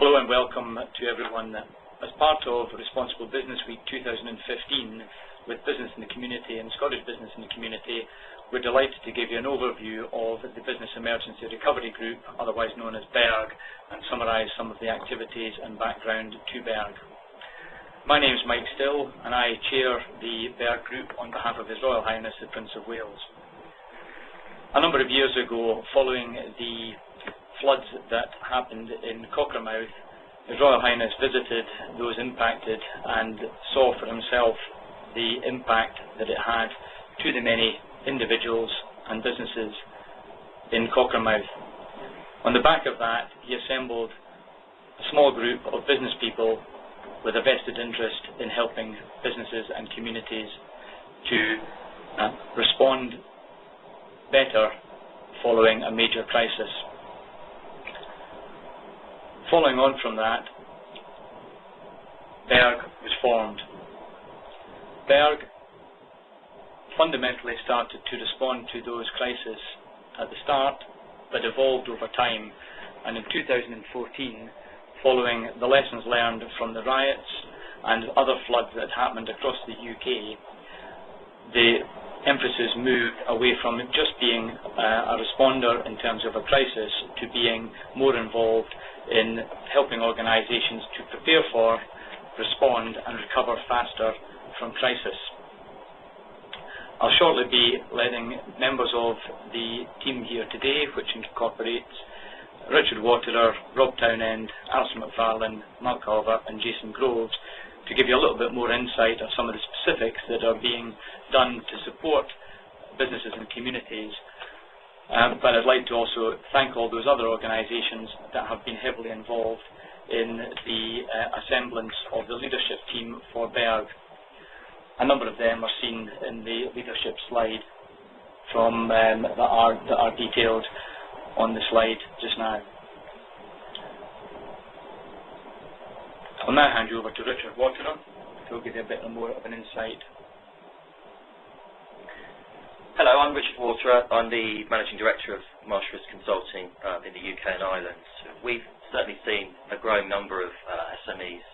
Hello and welcome to everyone. As part of Responsible Business Week 2015 with Business in the Community and Scottish Business in the Community, we're delighted to give you an overview of the Business Emergency Recovery Group, otherwise known as BERG, and summarise some of the activities and background to BERG. My name is Mike Still and I chair the BERG Group on behalf of His Royal Highness the Prince of Wales. A number of years ago, following the floods that happened in Cockermouth, His Royal Highness visited those impacted and saw for himself the impact that it had to the many individuals and businesses in Cockermouth. On the back of that, he assembled a small group of business people with a vested interest in helping businesses and communities to respond better following a major crisis. Following on from that, BERG was formed. BERG fundamentally started to respond to those crises at the start, but evolved over time. And in 2014, following the lessons learned from the riots and other floods that happened across the UK, the emphasis moved away from just being a responder in terms of a crisis to being more involved in helping organisations to prepare for, respond and recover faster from crisis. I'll shortly be letting members of the team here today, which incorporates Richard Waterer, Rob Townend, Allan McFarlane, Mark Calvert and Jason Groves, to give you a little bit more insight of some of the specifics that are being done to support businesses and communities. But I'd like to also thank all those other organisations that have been heavily involved in the assemblance of the leadership team for BERG. A number of them are seen in the leadership slide from that are detailed on the slide just now. I'll now hand you over to Richard Waterer, who will give you a bit more of an insight. Hello, I'm Richard Waterer. I'm the Managing Director of Marsh Consulting in the UK and Ireland. We've certainly seen a growing number of SMEs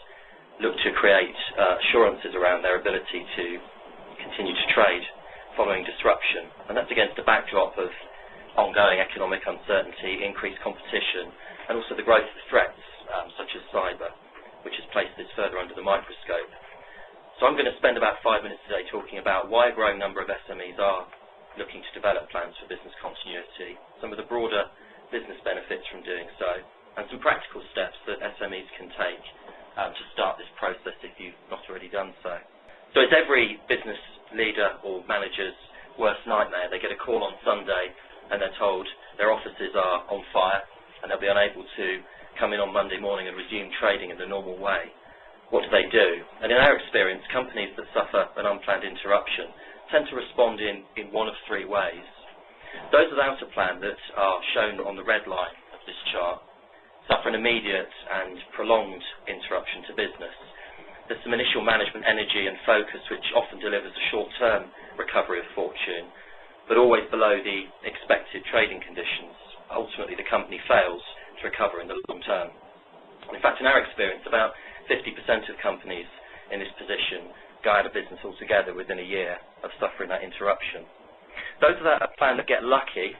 look to create assurances around their ability to continue to trade following disruption, and that's against the backdrop of ongoing economic uncertainty, increased competition, and also the growth of threats such as cyber, which has placed this further under the microscope. So I'm going to spend about 5 minutes today talking about why a growing number of SMEs are looking to develop plans for business continuity, some of the broader business benefits from doing so, and some practical steps that SMEs can take to start this process if you've not already done so. So it's every business leader or manager's worst nightmare. They get a call on Sunday and they're told their offices are on fire and they'll be unable to come in on Monday morning and resume trading in the normal way. What do they do? And in our experience, companies that suffer an unplanned interruption tend to respond in one of three ways. Those without a plan that are shown on the red line of this chart suffer an immediate and prolonged interruption to business. There's some initial management energy and focus which often delivers a short-term recovery of fortune, but always below the expected trading conditions. Ultimately, the company fails to recover in the long term. In fact, in our experience, about 50% of companies in this position go out of business altogether within a year of suffering that interruption. Those that are planned that get lucky,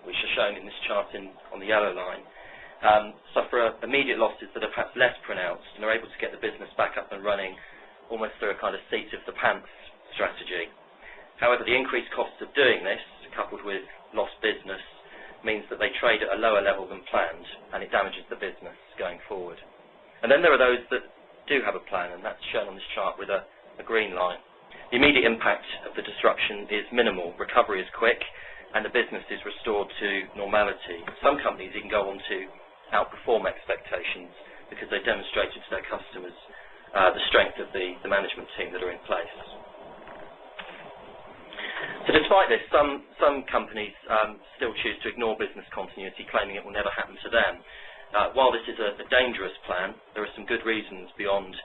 which are shown in this chart on the yellow line, suffer immediate losses that are perhaps less pronounced and are able to get the business back up and running almost through a kind of seat of the pants strategy. However, the increased costs of doing this, coupled with lost business, means that they trade at a lower level than planned and it damages the business going forward. And then there are those that do have a plan, and that's shown on this chart with a green line. The immediate impact of the disruption is minimal, recovery is quick, and the business is restored to normality. Some companies even go on to outperform expectations because they demonstrated to their customers the strength of the management team that are in place. So despite this, some companies still choose to ignore business continuity, claiming it will never happen to them. While this is a dangerous plan, there are some good reasons beyond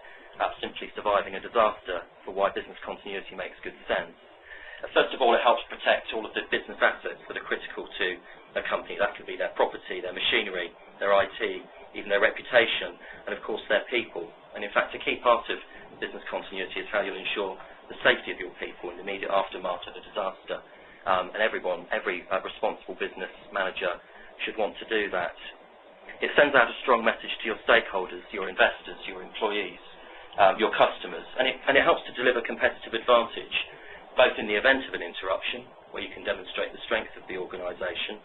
simply surviving a disaster for why business continuity makes good sense. First of all, it helps protect all of the business assets that are critical to a company. That could be their property, their machinery, their IT, even their reputation, and of course their people. And in fact, a key part of business continuity is how you'll ensure the safety of your people in the immediate aftermath of a disaster. And every responsible business manager should want to do that. It sends out a strong message to your stakeholders, your investors, your employees, your customers, and it helps to deliver competitive advantage, both in the event of an interruption, where you can demonstrate the strength of the organisation,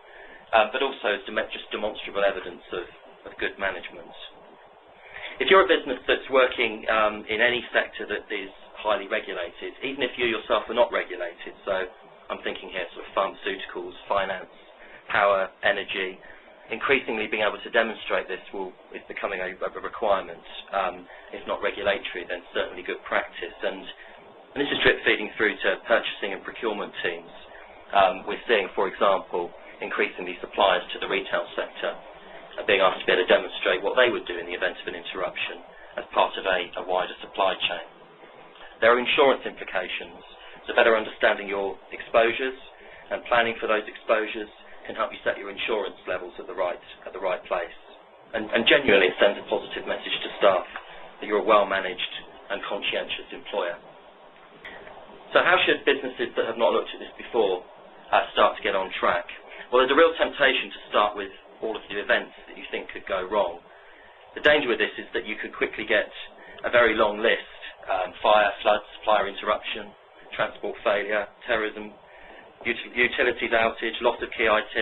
but also as just demonstrable evidence of good management. If you're a business that's working in any sector that is highly regulated, even if you yourself are not regulated, so I'm thinking here sort of pharmaceuticals, finance, power, energy, increasingly being able to demonstrate this is becoming a requirement. If not regulatory, then certainly good practice. And this is drip feeding through to purchasing and procurement teams. We're seeing, for example, increasingly suppliers to the retail sector are being asked to be able to demonstrate what they would do in the event of an interruption as part of a wider supply chain. There are insurance implications, so better understanding your exposures and planning for those exposures can help you set your insurance levels at the right place. And genuinely it sends a positive message to staff that you're a well-managed and conscientious employer. So how should businesses that have not looked at this before start to get on track? Well, there's a real temptation to start with all of the events that you think could go wrong. The danger with this is that you could quickly get a very long list: fire, floods, supplier interruption, transport failure, terrorism, utilities outage, loss of key IT,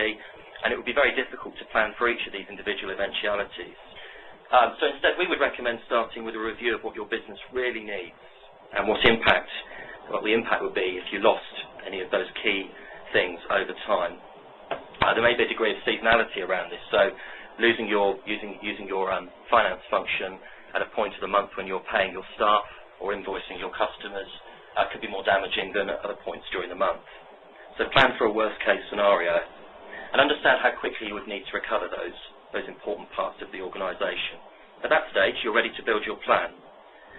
and it would be very difficult to plan for each of these individual eventualities. So instead, we would recommend starting with a review of what your business really needs and what the impact would be if you lost any of those key things over time. There may be a degree of seasonality around this, so using your finance function at a point of the month when you're paying your staff or invoicing your customers could be more damaging than at other points during the month. So plan for a worst-case scenario and understand how quickly you would need to recover those important parts of the organisation. At that stage, you're ready to build your plan,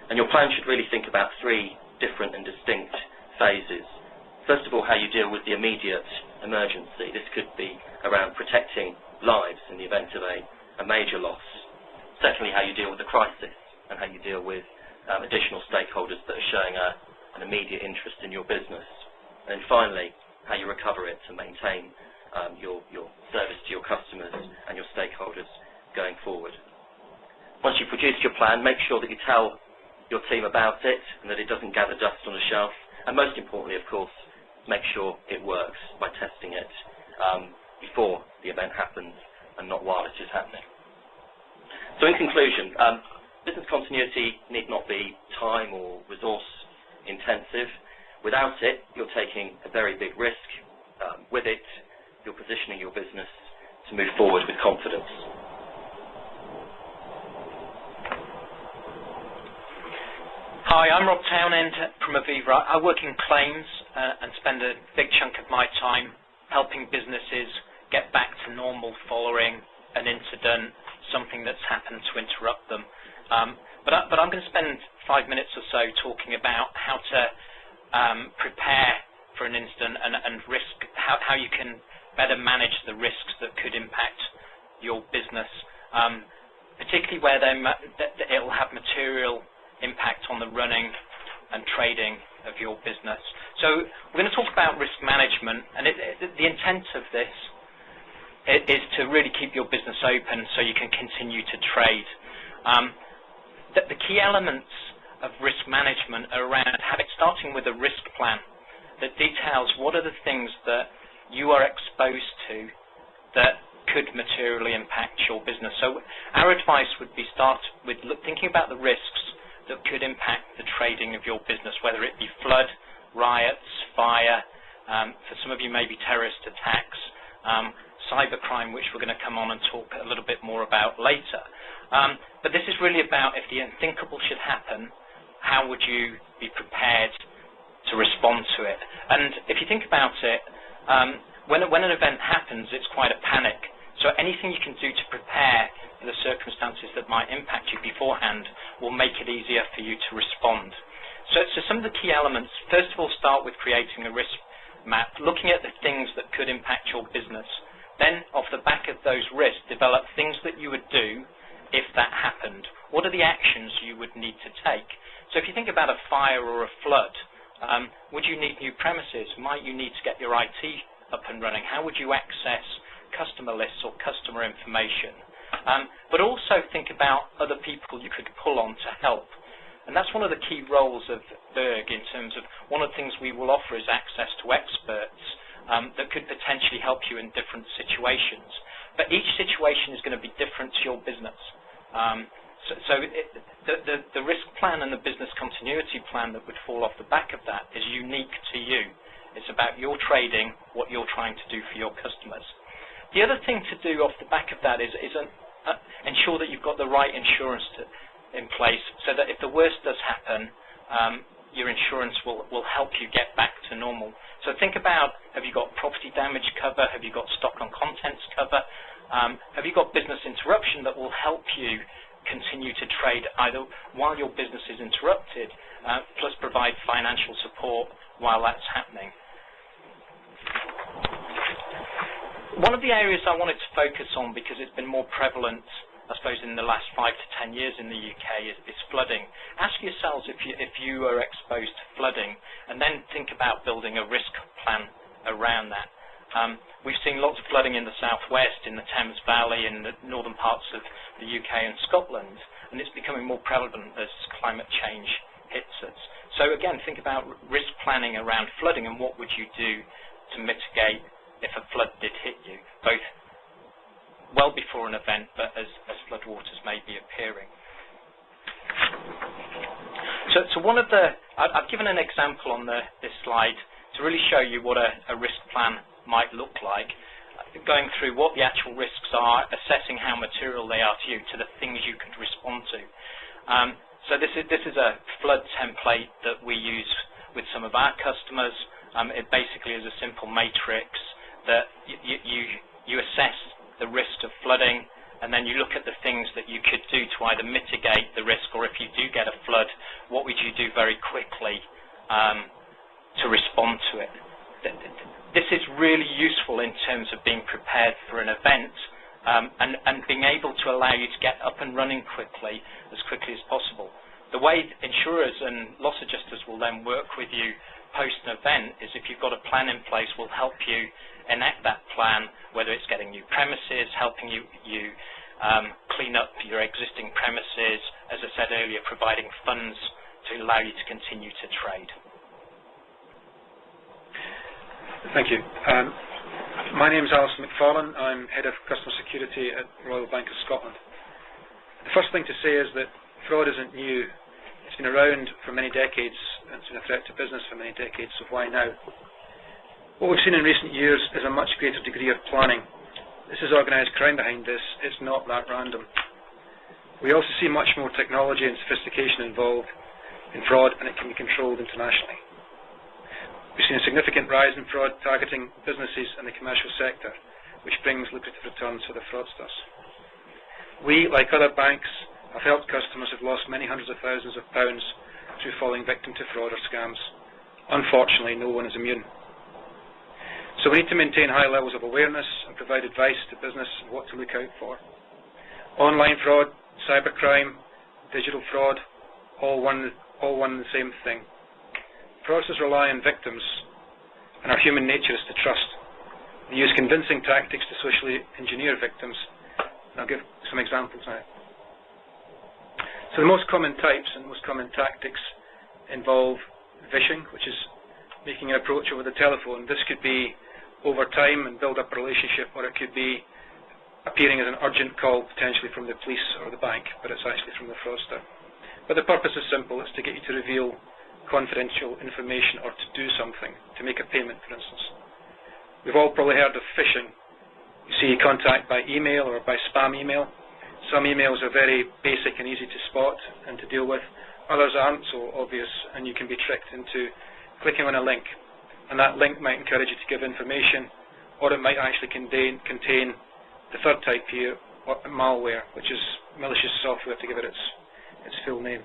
and your plan should really think about three different and distinct phases. First of all, how you deal with the immediate emergency. This could be around protecting lives in the event of a major loss. Secondly, how you deal with the crisis and how you deal with additional stakeholders that are showing an immediate interest in your business. And then finally, how you recover it to maintain your service to your customers and your stakeholders going forward. Once you've produced your plan, make sure that you tell your team about it and that it doesn't gather dust on a shelf. And most importantly, of course, make sure it works by testing it before the event happens and not while it is happening. So in conclusion, business continuity need not be time or resource intensive. Without it, you're taking a very big risk. With it, you're positioning your business to move forward with confidence. Hi, I'm Rob Townend from Aviva. I work in claims and spend a big chunk of my time helping businesses get back to normal following an incident, something that's happened to interrupt them. But I'm going to spend 5 minutes or so talking about how to prepare for an incident and risk, how you can better manage the risks that could impact your business, particularly where it will have material impact on the running and trading of your business. So we're going to talk about risk management, and the intent of this is to really keep your business open so you can continue to trade. The key elements of risk management are around starting with a risk plan that details what are the things that you are exposed to that could materially impact your business. So our advice would be start with thinking about the risks that could impact the trading of your business, whether it be flood, riots, fire, for some of you maybe terrorist attacks, cybercrime, which we're going to come on and talk a little bit more about later. But this is really about if the unthinkable should happen, how would you be prepared to respond to it? And if you think about it, when an event happens, it's quite a panic. So anything you can do to prepare for the circumstances that might impact you beforehand will make it easier for you to respond. So some of the key elements, first of all, start with creating a risk map, looking at the things that could impact your business. Then, off the back of those risks, develop things that you would do what are the actions you would need to take? So if you think about a fire or a flood, would you need new premises? Might you need to get your IT up and running? How would you access customer lists or customer information? But also think about other people you could pull on to help. And that's one of the key roles of BERG in terms of one of the things we will offer is access to experts that could potentially help you in different situations. But each situation is going to be different to your business. The risk plan and the business continuity plan that would fall off the back of that is unique to you. It's about your trading, what you're trying to do for your customers. The other thing to do off the back of that is ensure that you've got the right insurance in place so that if the worst does happen, your insurance will help you get back to normal. So think about, have you got property damage cover? Have you got stock on contents cover? Have you got business interruption that will help you continue to trade either while your business is interrupted, plus provide financial support while that's happening? One of the areas I wanted to focus on, because it's been more prevalent, I suppose, in the last 5 to 10 years in the UK, is flooding. Ask yourselves if you are exposed to flooding, and then think about building a risk plan around that. We've seen lots of flooding in the southwest, in the Thames Valley, in the northern parts of the UK and Scotland, and it's becoming more prevalent as climate change hits us. So again, think about risk planning around flooding and what would you do to mitigate if a flood did hit you, both well before an event, but as floodwaters may be appearing. So one of I've given an example on this slide to really show you what a risk plan might look like, going through what the actual risks are, assessing how material they are to you, to the things you could respond to. So this is a flood template that we use with some of our customers. It basically is a simple matrix that you assess the risk of flooding, and then you look at the things that you could do to either mitigate the risk, or if you do get a flood, what would you do very quickly to respond to it. This is really useful in terms of being prepared for an event and being able to allow you to get up and running quickly as possible. The way insurers and loss adjusters will then work with you post an event is, if you've got a plan in place, will help you enact that plan, whether it's getting new premises, helping you clean up your existing premises, as I said earlier, providing funds to allow you to continue to trade. Thank you. My name is Allan. I'm Head of Customer Security at Royal Bank of Scotland. The first thing to say is that fraud isn't new. It's been around for many decades, and it's been a threat to business for many decades, so why now? What we've seen in recent years is a much greater degree of planning. This is organised crime behind this. It's not that random. We also see much more technology and sophistication involved in fraud, and it can be controlled internationally. We've seen a significant rise in fraud targeting businesses in the commercial sector, which brings lucrative returns for the fraudsters. We, like other banks, have helped customers who've lost many hundreds of thousands of pounds through falling victim to fraud or scams. Unfortunately, no one is immune. So we need to maintain high levels of awareness and provide advice to business on what to look out for. Online fraud, cybercrime, digital fraud, all one and the same thing. Fraudsters rely on victims, and our human nature is to trust. They use convincing tactics to socially engineer victims. And I'll give some examples now. So the most common types and most common tactics involve phishing, which is making an approach over the telephone. This could be over time and build up a relationship, or it could be appearing as an urgent call, potentially from the police or the bank, but it's actually from the fraudster. But the purpose is simple. It's to get you to reveal confidential information or to do something, to make a payment, for instance. We've all probably heard of phishing. You see contact by email or by spam email. Some emails are very basic and easy to spot and to deal with. Others aren't so obvious, and you can be tricked into clicking on a link. And that link might encourage you to give information, or it might actually contain the third type here, malware, which is malicious software, to give it its full name.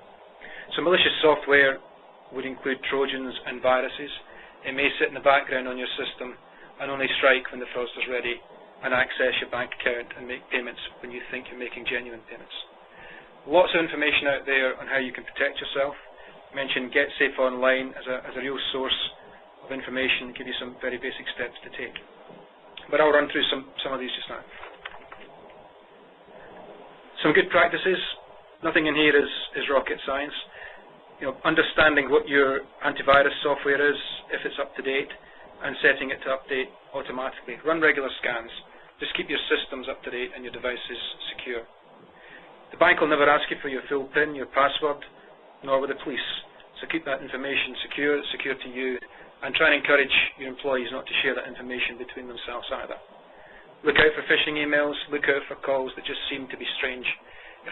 So malicious software would include Trojans and viruses. It may sit in the background on your system and only strike when the fraudster's ready and access your bank account and make payments when you think you're making genuine payments. Lots of information out there on how you can protect yourself. I mentioned Get Safe Online as a real source of information, give you some very basic steps to take. But I'll run through some of these just now. Some good practices. Nothing in here is rocket science. Understanding what your antivirus software is, if it's up to date, and setting it to update automatically. Run regular scans. Just keep your systems up to date and your devices secure. The bank will never ask you for your full PIN, your password, nor will the police. So keep that information secure to you, and try and encourage your employees not to share that information between themselves either. Look out for phishing emails, look out for calls that just seem to be strange.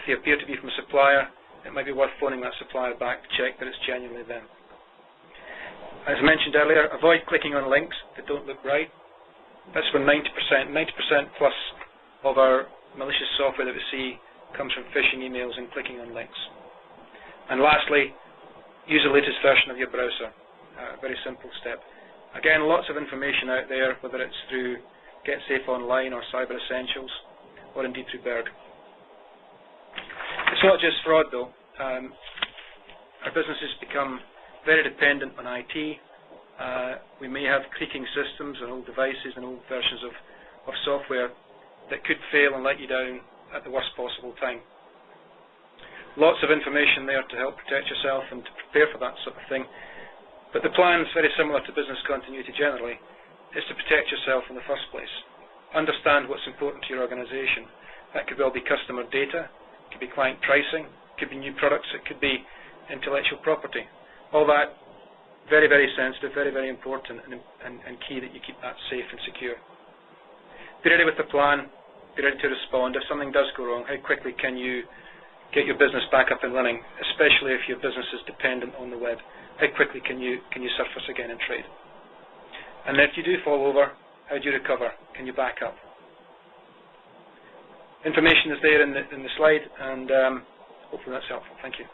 If they appear to be from a supplier, it might be worth phoning that supplier back to check that it's genuinely them. As mentioned earlier, avoid clicking on links that don't look right. That's where 90% plus of our malicious software that we see comes from phishing emails and clicking on links. And lastly, use the latest version of your browser. A very simple step. Again, lots of information out there, whether it's through Get Safe Online or Cyber Essentials, or indeed through BERG. It's not just fraud, though. Our businesses become very dependent on IT. We may have creaking systems and old devices and old versions of software that could fail and let you down at the worst possible time. Lots of information there to help protect yourself and to prepare for that sort of thing. But the plan is very similar to business continuity generally, is to protect yourself in the first place. Understand what's important to your organization. That could well be customer data, it could be client pricing, it could be new products, it could be intellectual property. All that very, very sensitive, very, very important, and key that you keep that safe and secure. Be ready with the plan, be ready to respond. If something does go wrong, how quickly can you get your business back up and running, especially if your business is dependent on the web? How quickly can you surface again and trade? And if you do fall over, how do you recover? Can you back up? Information is there in the slide, and hopefully that's helpful. Thank you.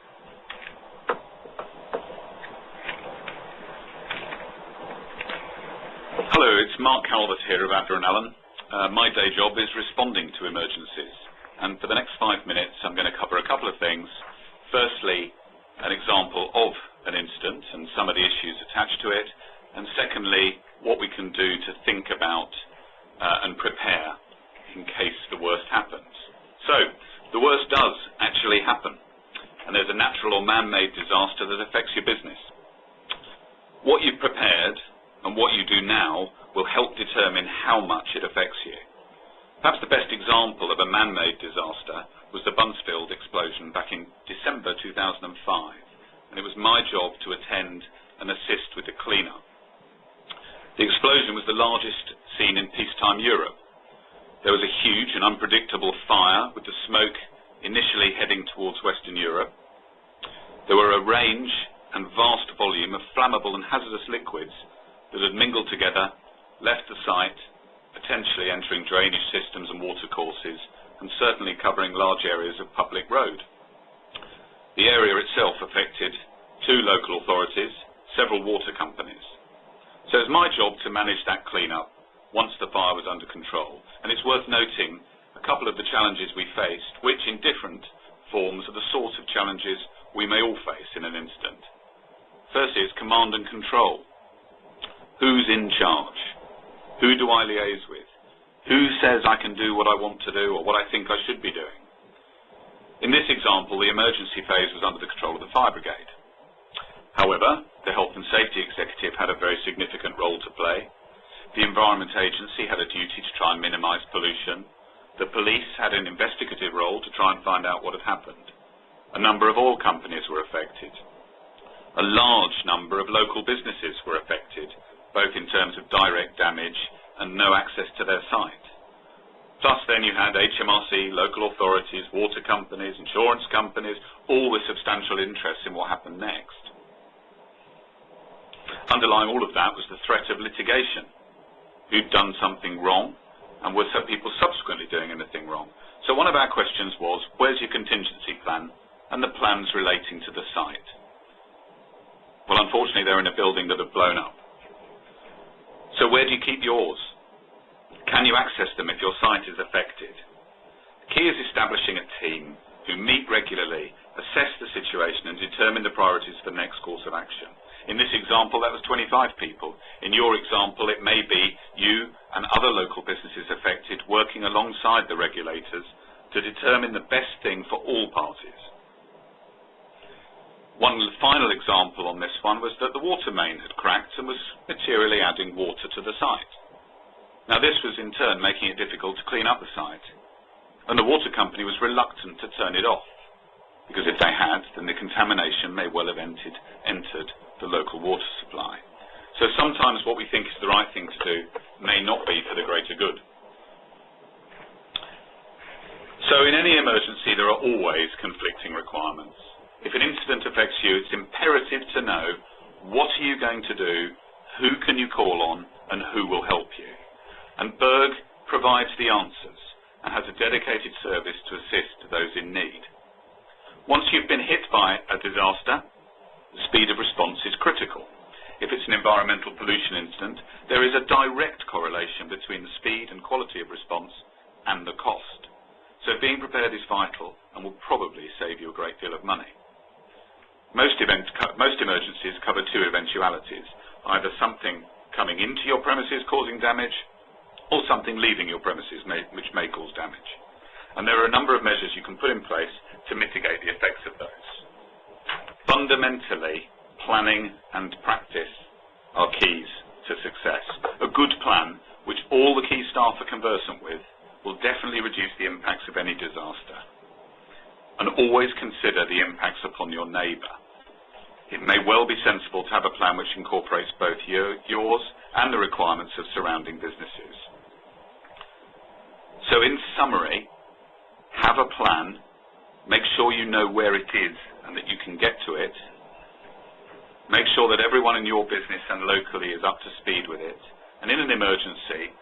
Hello, it's Mark Calvert here of Adler and Allan. My day job is responding to emergencies, and for the next 5 minutes I'm going to cover a couple of things. Firstly, an example of an incident and some of the issues attached to it, and secondly, what we can do to think about and prepare in case the worst happens. So, the worst does actually happen, and there's a natural or man-made disaster that affects your business. What you've prepared and what you do now will help determine how much it affects you. Perhaps the best example of a man-made disaster was the Buncefield explosion back in December 2005, and it was my job to attend and assist with the clean-up. The explosion was the largest seen in peacetime Europe. There was a huge and unpredictable fire, with the smoke initially heading towards Western Europe. There were a range and vast volume of flammable and hazardous liquids that had mingled together, left the site, potentially entering drainage systems and watercourses, and certainly covering large areas of public road. The area itself affected 2 local authorities, several water companies. So it was my job to manage that clean-up once the fire was under control. And it's worth noting a couple of the challenges we faced, which in different forms are the sort of challenges we may all face in an incident. Firstly, it's command and control. Who's in charge? Who do I liaise with? Who says I can do what I want to do or what I think I should be doing? In this example, the emergency phase was under the control of the fire brigade. However, the health and safety executive had a very significant role to play. The Environment Agency had a duty to try and minimise pollution. The police had an investigative role to try and find out what had happened. A number of oil companies were affected. A large number of local businesses were affected, both in terms of direct damage and no access to their site. Plus then you had HMRC, local authorities, water companies, insurance companies, all with substantial interest in what happened next. Underlying all of that was the threat of litigation. Who'd done something wrong, and were some people subsequently doing anything wrong? So one of our questions was, where's your contingency plan and the plans relating to the site? Well, unfortunately, they're in a building that had blown up. So where do you keep yours? Can you access them if your site is affected? The key is establishing a team who meet regularly, assess the situation and determine the priorities for the next course of action. In this example, that was 25 people. In your example, it may be you and other local businesses affected working alongside the regulators to determine the best thing for all parties. One final example on this one was that the water main had cracked and was materially adding water to the site. Now this was in turn making it difficult to clean up the site, and the water company was reluctant to turn it off, because if they had, then the contamination may well have entered the local water supply. So sometimes what we think is the right thing to do may not be for the greater good. So in any emergency there are always conflicting requirements. If an incident affects you, it's imperative to know what are you going to do, who can you call on, and who will help you. And BERG provides the answers and has a dedicated service to assist those in need. Once you've been hit by a disaster, the speed of response is critical. If it's an environmental pollution incident, there is a direct correlation between the speed and quality of response and the cost. So being prepared is vital and will probably save you a great deal of money. Most emergencies cover two eventualities, either something coming into your premises causing damage or something leaving your premises which may cause damage. And there are a number of measures you can put in place to mitigate the effects of those. Fundamentally, planning and practice are keys to success. A good plan, which all the key staff are conversant with, will definitely reduce the impacts of any disaster. And always consider the impacts upon your neighbour. It may well be sensible to have a plan which incorporates both yours and the requirements of surrounding businesses. So in summary, have a plan, make sure you know where it is and that you can get to it, make sure that everyone in your business and locally is up to speed with it, and in an emergency,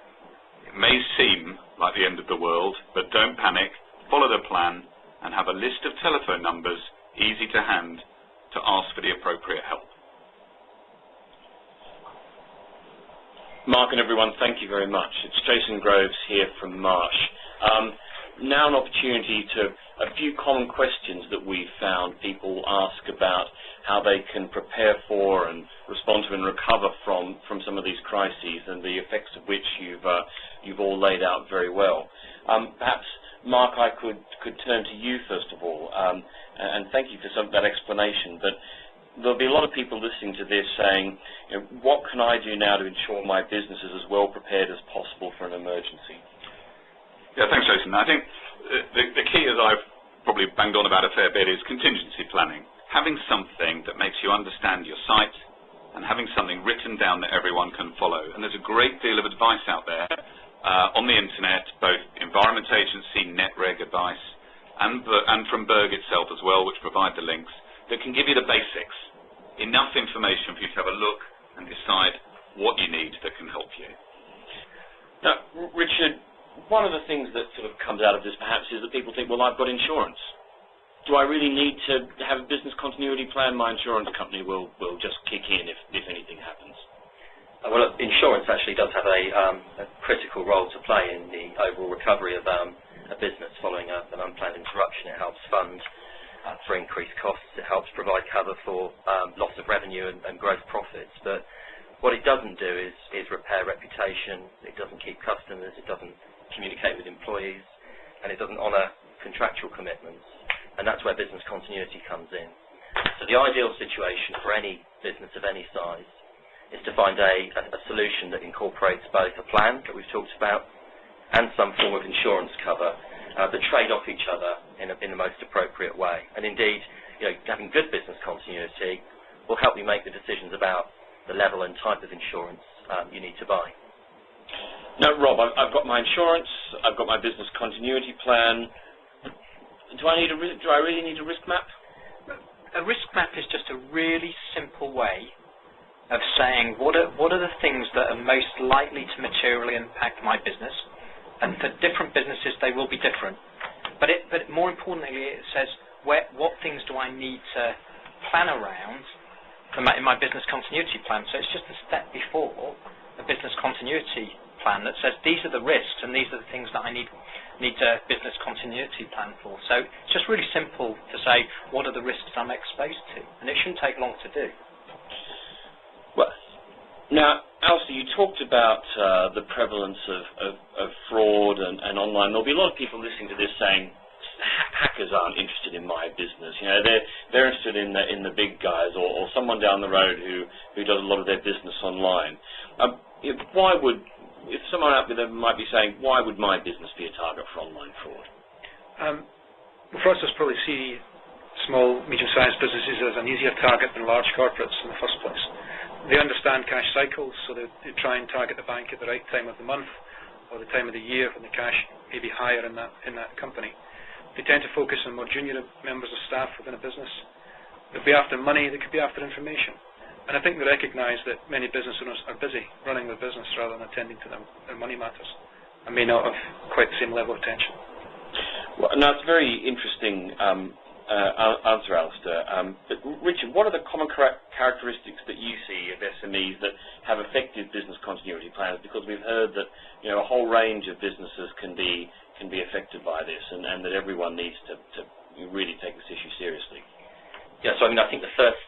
it may seem like the end of the world, but don't panic, follow the plan, and have a list of telephone numbers easy to hand to ask for the appropriate help. Mark and everyone, thank you very much. It's Jason Groves here from Marsh. Now an opportunity to a few common questions that we've found people ask about how they can prepare for and respond to and recover from some of these crises and the effects of which you've all laid out very well. Perhaps, Mark, I could turn to you first of all, and thank you for that explanation. But there'll be a lot of people listening to this saying, you know, what can I do now to ensure my business is as well prepared as possible for an emergency? Yeah, thanks, Jason. I think the key, as I've probably banged on about a fair bit, is contingency planning. Having something that makes you understand your site and having something written down that everyone can follow. And there's a great deal of advice out there on the internet, both Environment Agency, NetReg advice, and from BERG itself as well, which provide the links, that can give you the basics. Enough information for you to have a look and decide what you need that can help you. Now, Richard, one of the things that sort of comes out of this perhaps is that people think, well, I've got insurance. Do I really need to have a business continuity plan? My insurance company will just kick in if anything happens. Well, insurance actually does have a critical role to play in the overall recovery of a business following an unplanned interruption. It helps fund for increased costs. It helps provide cover for loss of revenue and growth profits. But what it doesn't do is repair reputation. It doesn't keep customers. It doesn't communicate with employees, and it doesn't honour contractual commitments. And that's where business continuity comes in. So the ideal situation for any business of any size is to find a solution that incorporates both a plan that we've talked about and some form of insurance cover that trade off each other in the most appropriate way. And indeed, you know, having good business continuity will help you make the decisions about the level and type of insurance you need to buy. Now, Rob, I've got my insurance, I've got my business continuity plan. Do I really need a risk map? A risk map is just a really simple way of saying what are the things that are most likely to materially impact my business, and for different businesses they will be different. But more importantly, it says what things do I need to plan around in my business continuity plan. So it's just a step before a business continuity plan that says these are the risks and these are the things that I need a business continuity plan for. So it's just really simple to say, what are the risks I'm exposed to? And it shouldn't take long to do. Well, now, Alistair, you talked about the prevalence of fraud and online. There'll be a lot of people listening to this saying, hackers aren't interested in my business. You know, they're interested in the big guys or someone down the road who does a lot of their business online. If someone out there might be saying, why would my business be a target for online fraud? Well, for us, it's probably see small, medium-sized businesses as an easier target than large corporates in the first place. They understand cash cycles, so they try and target the bank at the right time of the month or the time of the year when the cash may be higher in that company. They tend to focus on more junior members of staff within a business. They'll be after money, they could be after information. And I think they recognise that many business owners are busy running their business rather than attending to their money matters and may not have quite the same level of attention. Well, now, it's a very interesting answer, Alistair. But Richard, what are the common characteristics that you see of SMEs that have effective business continuity plans? Because we've heard that a whole range of businesses can be affected by this, and that everyone needs to really take this issue seriously. Yeah, so I think the first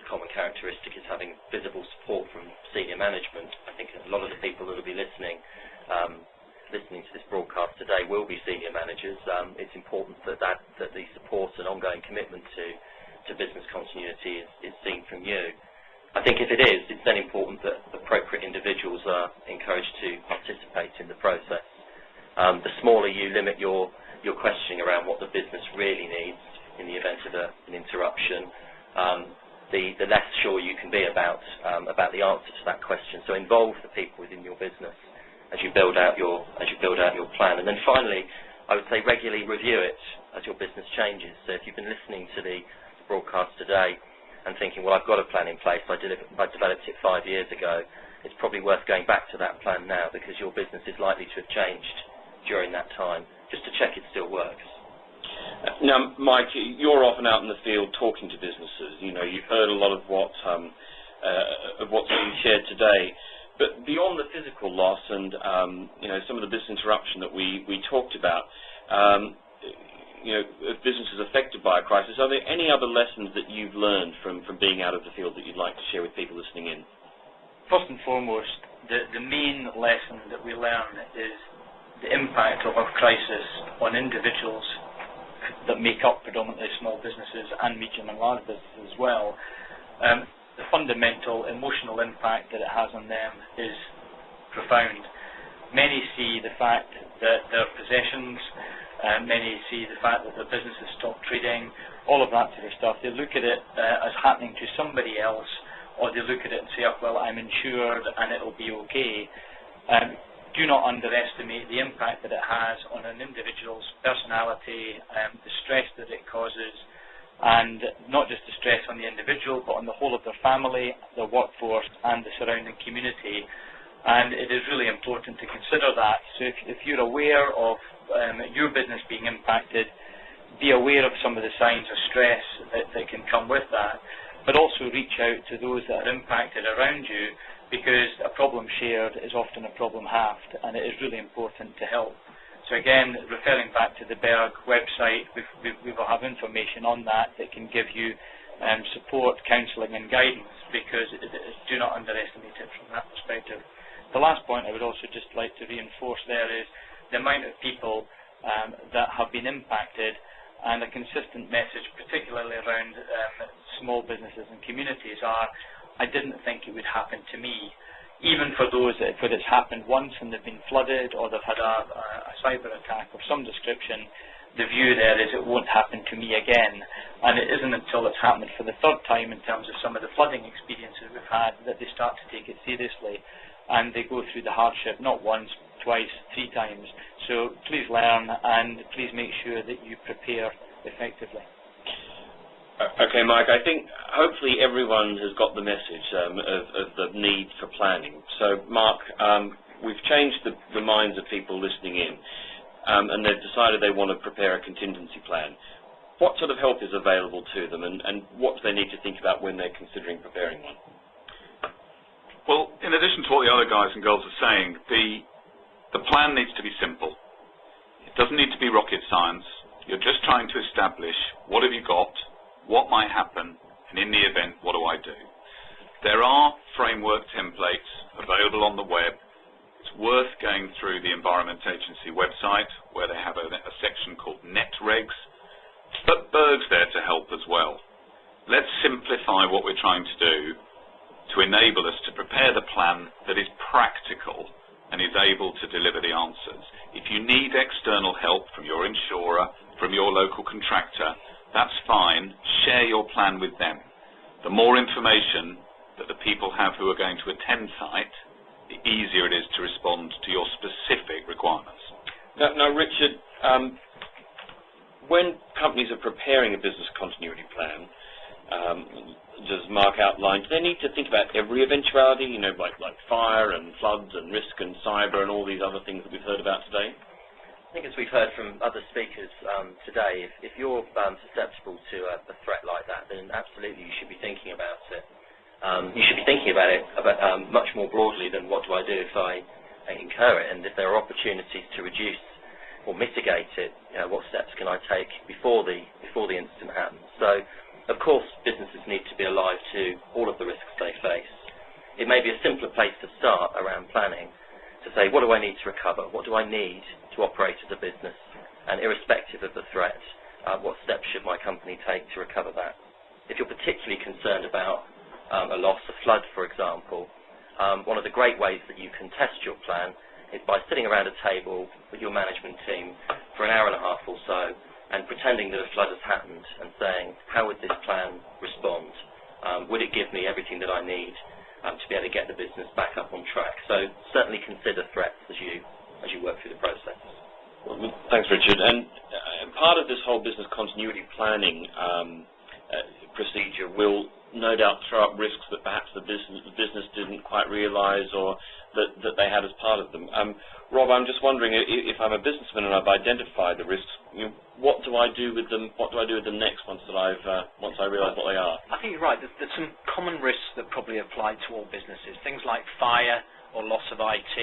common characteristic is having visible support from senior management. I think a lot of the people that will be listening to this broadcast today will be senior managers. It's important that the support and ongoing commitment to business continuity is seen from you. I think if it is, it's then important that appropriate individuals are encouraged to participate in the process. The smaller you limit your questioning around what the business really needs in the event of an interruption, the less sure you can be about the answer to that question. So involve the people within your business as you build out your plan. And then finally, I would say regularly review it as your business changes. So if you've been listening to the broadcast today and thinking, well, I've got a plan in place, I developed it 5 years ago, it's probably worth going back to that plan now, because your business is likely to have changed during that time, just to check it still works. Now, Mike, you're often out in the field talking to businesses. You've heard a lot of what's being shared today. But beyond the physical loss and some of the business interruption that we talked about, businesses affected by a crisis, are there any other lessons that you've learned from being out of the field that you'd like to share with people listening in? First and foremost, the main lesson that we learn is the impact of a crisis on individuals that make up predominantly small businesses and medium and large businesses as well. The fundamental emotional impact that it has on them is profound. Many see the fact that their possessions, many see the fact that their businesses stop trading, all of that sort of stuff. They look at it as happening to somebody else, or they look at it and say, oh, well, I'm insured and it'll be okay. Do not underestimate the impact that it has on an individual's personality, the stress that it causes, and not just the stress on the individual, but on the whole of their family, their workforce, and the surrounding community. And it is really important to consider that. So if you're aware of your business being impacted, be aware of some of the signs of stress that can come with that, but also reach out to those that are impacted around you, because a problem shared is often a problem halved, and it is really important to help. So again, referring back to the BERG website, we will have information on that can give you support, counselling and guidance, because do not underestimate it from that perspective. The last point I would also just like to reinforce there is the amount of people that have been impacted, and a consistent message, particularly around small businesses and communities, are I didn't think it would happen to me. Even for those that it's happened once and they've been flooded or they've had a cyber attack of some description, the view there is it won't happen to me again. And it isn't until it's happened for the third time in terms of some of the flooding experiences we've had that they start to take it seriously, and they go through the hardship not once, twice, 3 times. So please learn, and please make sure that you prepare effectively. Okay, Mike, I think hopefully everyone has got the message of the need for planning. So, Mark, we've changed the minds of people listening in, and they've decided they want to prepare a contingency plan. What sort of help is available to them, and what do they need to think about when they're considering preparing one? Well, in addition to what the other guys and girls are saying, the plan needs to be simple. It doesn't need to be rocket science. You're just trying to establish what have you got, what might happen, and in the event, what do I do? There are framework templates available on the web. It's worth going through the Environment Agency website where they have a section called Net Regs, but BERG's there to help as well. Let's simplify what we're trying to do to enable us to prepare the plan that is practical and is able to deliver the answers. If you need external help from your insurer, from your local contractor, that's fine. Share your plan with them. The more information that the people have who are going to attend site, the easier it is to respond to your specific requirements. Now Richard, when companies are preparing a business continuity plan, as Mark outlined, do they need to think about every eventuality, you know, like fire and floods and risk and cyber and all these other things that we've heard about today? I think as we've heard from other speakers today, if you're susceptible to a threat like that, then absolutely you should be thinking about it. You should be thinking about it much more broadly than what do I do if I incur it, and if there are opportunities to reduce or mitigate it, you know, what steps can I take before the incident happens. So, of course, businesses need to be alive to all of the risks they face. It may be a simpler place to start around planning, to say, what do I need to recover? What do I need to operate as a business? And irrespective of the threat, what steps should my company take to recover that? If you're particularly concerned about a loss, a flood, for example, one of the great ways that you can test your plan is by sitting around a table with your management team for an hour and a half or so and pretending that a flood has happened and saying, how would this plan respond? Would it give me everything that I need to be able to get the business back up on track? So certainly consider threats as you work through the process. Well, thanks, Richard. And part of this whole business continuity planning procedure will no doubt throw up risks that perhaps the business didn't quite realise or that they had as part of them. Rob, I'm just wondering, if I'm a businessman and I've identified the risks, you know, what do I do with them? What do I do with them next once I realise what they are? I think you're right. There's some common risks that probably apply to all businesses. Things like fire or loss of IT.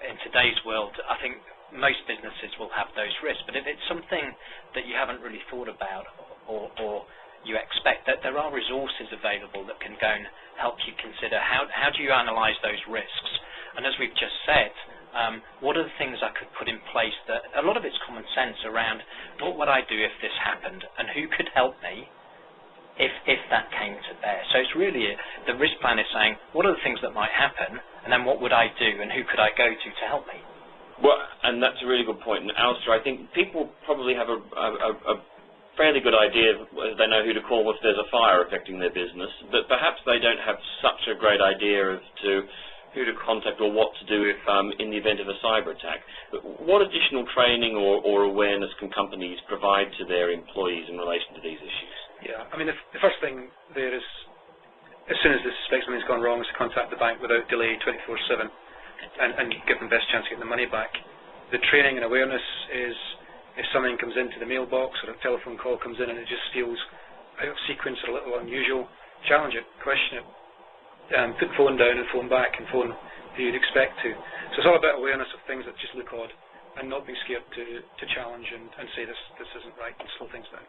In today's world, I think most businesses will have those risks. But if it's something that you haven't really thought about or you expect, that there are resources available that can go and help you consider how do you analyse those risks. And as we've just said, what are the things I could put in place that, a lot of it's common sense around what would I do if this happened and who could help me if that came to bear. So it's really, the risk plan is saying, what are the things that might happen, and then what would I do and who could I go to help me? Well, and that's a really good point. And Alistair, I think people probably have a fairly good idea, they know who to call if there's a fire affecting their business, but perhaps they don't have such a great idea as to who to contact or what to do if in the event of a cyber attack. But what additional training or awareness can companies provide to their employees in relation to these issues? Yeah, I mean, the first thing there is, as soon as they suspect something's gone wrong, is to contact the bank without delay 24/7 and give them the best chance of getting the money back. The training and awareness is, if something comes into the mailbox or a telephone call comes in and it just feels out of sequence or a little unusual, challenge it, question it, put the phone down and phone back and phone who you'd expect to. So it's all about awareness of things that just look odd and not being scared to challenge and say this isn't right and slow things down.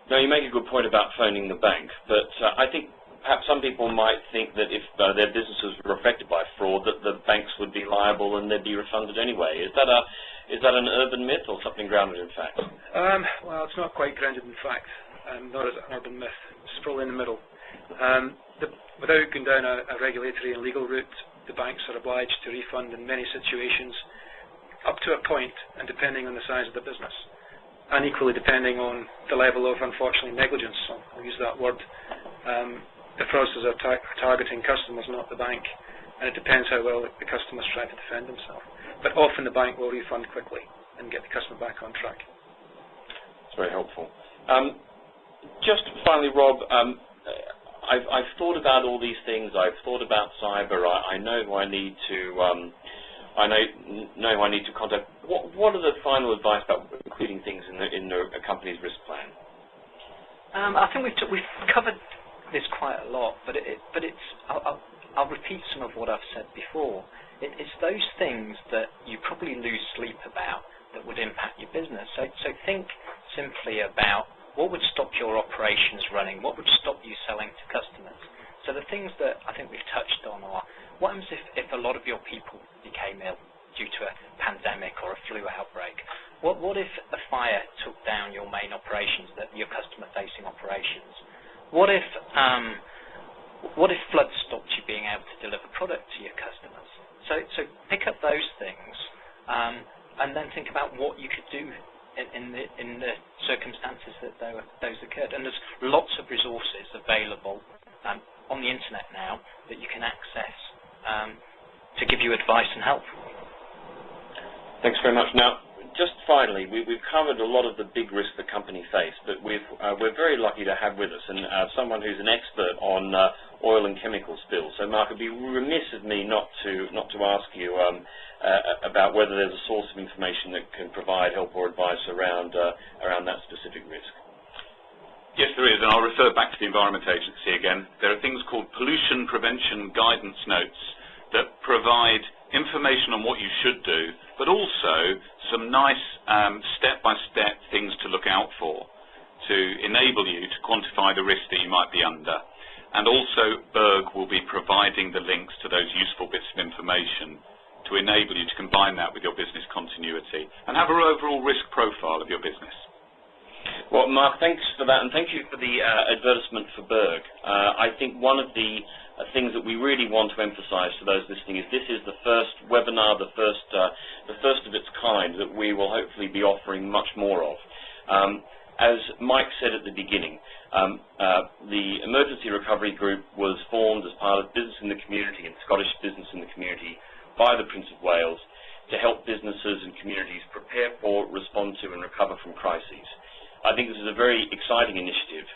Now, you make a good point about phoning the bank, but I think perhaps some people might think that if their businesses were affected by fraud, that the banks would be liable and they'd be refunded anyway. Is that an urban myth or something grounded in fact? Well, it's not quite grounded in fact, nor is it an urban myth. It's probably in the middle. Without going down a regulatory and legal route, the banks are obliged to refund in many situations up to a point, and depending on the size of the business, and equally depending on the level of, unfortunately, negligence. So I'll use that word. The fraudsters are targeting customers, not the bank, and it depends how well the customer's trying to defend himself. But often the bank will refund quickly and get the customer back on track. That's very helpful. Just finally, Rob, I've thought about all these things. I've thought about cyber. I know who I need to. I know who I need to contact. What are the final advice about including things in a company's risk plan? I think we've covered this quite a lot, but it's. I'll repeat some of what I've said before. It's those things that you probably lose sleep about that would impact your business. So think simply about what would stop your operations running, what would stop you selling to customers. So the things that I think we've touched on are, what happens if a lot of your people became ill due to a pandemic or a flu outbreak? What if a fire took down your main operations, your customer-facing operations? What if floods stopped you being able to deliver product to your customers? So pick up those things and then think about what you could do in the circumstances that those occurred. And there's lots of resources available on the internet now that you can access to give you advice and help. Thanks very much. Now, just finally, we've covered a lot of the big risks the company face, but we're very lucky to have with us someone who's an expert on oil and chemical spills. So, Mark, it'd be remiss of me not to ask you about whether there's a source of information that can provide help or advice around that specific risk. Yes, there is, and I'll refer back to the Environment Agency again. There are things called pollution prevention guidance notes that provide information on what you should do, but also some nice step-by-step things to look out for to enable you to quantify the risk that you might be under. And also BERG will be providing the links to those useful bits of information to enable you to combine that with your business continuity and have an overall risk profile of your business. Well, Mark, thanks for that, and thank you for the advertisement for BERG. I think one of the things that we really want to emphasize to those listening is this is the first webinar, the first of its kind that we will hopefully be offering much more of. As Mike said at the beginning, the Emergency Recovery Group was formed as part of Business in the Community and Scottish Business in the Community by the Prince of Wales to help businesses and communities prepare for, respond to and recover from crises. I think this is a very exciting initiative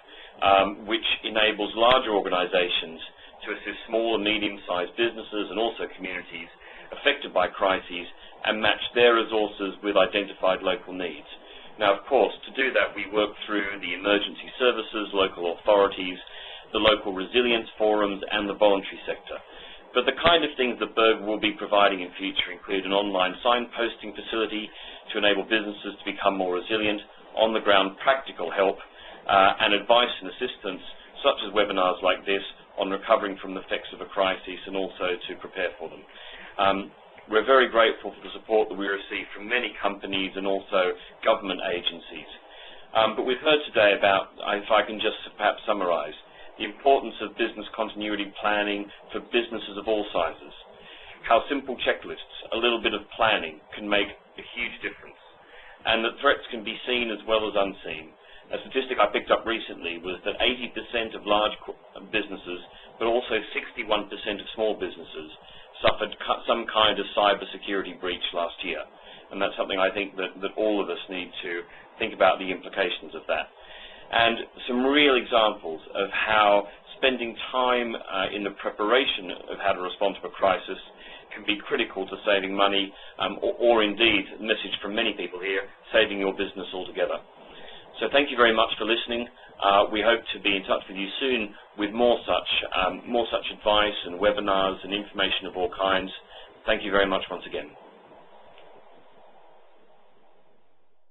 which enables larger organizations to assist small and medium-sized businesses and also communities affected by crises and match their resources with identified local needs. Now, of course, to do that, we work through the emergency services, local authorities, the local resilience forums, and the voluntary sector. But the kind of things that BERG will be providing in future include an online signposting facility to enable businesses to become more resilient, on-the-ground practical help, and advice and assistance, such as webinars like this, on recovering from the effects of a crisis and also to prepare for them. We're very grateful for the support that we receive from many companies and also government agencies. But we've heard today about, if I can just perhaps summarize, the importance of business continuity planning for businesses of all sizes, how simple checklists, a little bit of planning can make a huge difference, and that threats can be seen as well as unseen. A statistic I picked up recently was that 80% of large businesses, but also 61% of small businesses, suffered some kind of cybersecurity breach last year. And that's something I think that all of us need to think about the implications of that. And some real examples of how spending time in the preparation of how to respond to a crisis can be critical to saving money, or indeed, a message from many people here, saving your business altogether. So thank you very much for listening. We hope to be in touch with you soon with more such advice and webinars and information of all kinds. Thank you very much once again.